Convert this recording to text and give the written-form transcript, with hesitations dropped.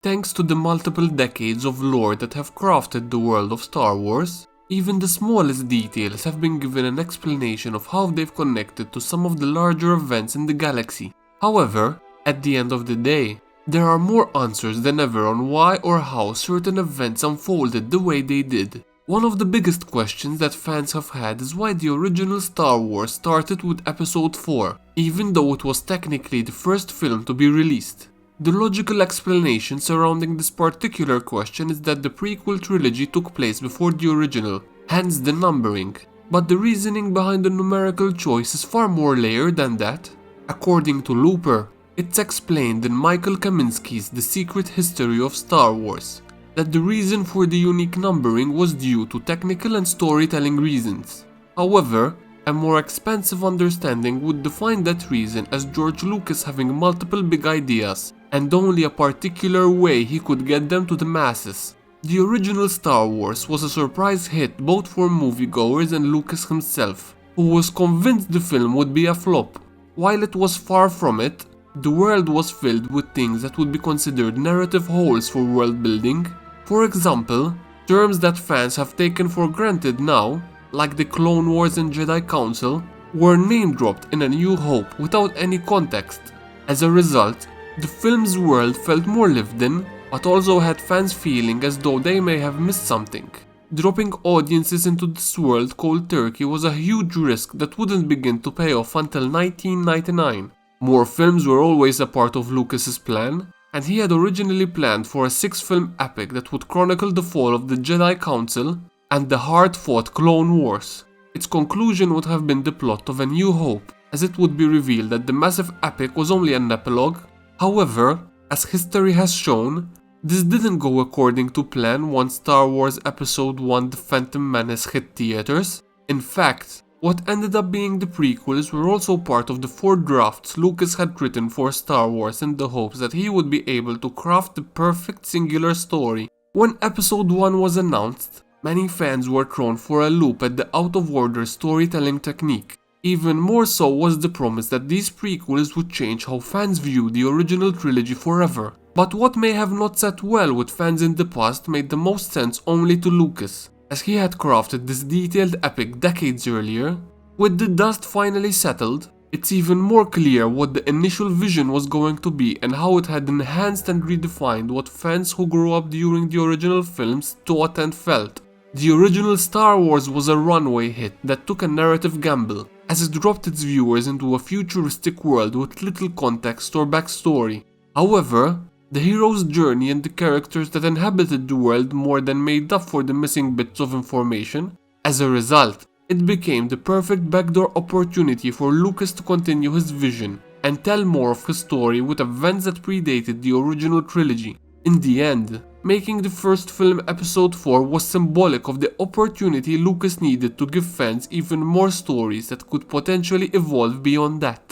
Thanks to the multiple decades of lore that have crafted the world of Star Wars, even the smallest details have been given an explanation of how they've connected to some of the larger events in the galaxy. However, at the end of the day, there are more answers than ever on why or how certain events unfolded the way they did. One of the biggest questions that fans have had is why the original Star Wars started with Episode 4, even though it was technically the first film to be released. The logical explanation surrounding this particular question is that the prequel trilogy took place before the original, hence the numbering. But the reasoning behind the numerical choice is far more layered than that. According to Looper, it's explained in Michael Kaminsky's The Secret History of Star Wars that the reason for the unique numbering was due to technical and storytelling reasons. However, a more expansive understanding would define that reason as George Lucas having multiple big ideas and only a particular way he could get them to the masses. The original Star Wars was a surprise hit both for moviegoers and Lucas himself, who was convinced the film would be a flop. While it was far from it, the world was filled with things that would be considered narrative holes for world building. For example, terms that fans have taken for granted now, like the Clone Wars and Jedi Council, were name-dropped in A New Hope without any context. As a result, the film's world felt more lived in, but also had fans feeling as though they may have missed something. Dropping audiences into this world cold turkey was a huge risk that wouldn't begin to pay off until 1999. More films were always a part of Lucas's plan, and he had originally planned for a 6-film epic that would chronicle the fall of the Jedi Council and the hard-fought Clone Wars. Its conclusion would have been the plot of A New Hope, as it would be revealed that the massive epic was only an epilogue. However, as history has shown, this didn't go according to plan once Star Wars Episode 1 The Phantom Menace hit theaters. In fact, what ended up being the prequels were also part of the 4 drafts Lucas had written for Star Wars in the hopes that he would be able to craft the perfect singular story. When Episode 1 was announced, many fans were thrown for a loop at the out-of-order storytelling technique. Even more so was the promise that these prequels would change how fans view the original trilogy forever. But what may have not sat well with fans in the past made the most sense only to Lucas, as he had crafted this detailed epic decades earlier. With the dust finally settled, it's even more clear what the initial vision was going to be and how it had enhanced and redefined what fans who grew up during the original films thought and felt. The original Star Wars was a runway hit that took a narrative gamble, as it dropped its viewers into a futuristic world with little context or backstory. However, the hero's journey and the characters that inhabited the world more than made up for the missing bits of information. As a result, it became the perfect backdoor opportunity for Lucas to continue his vision and tell more of his story with events that predated the original trilogy. In the end, making the first film Episode 4 was symbolic of the opportunity Lucas needed to give fans even more stories that could potentially evolve beyond that.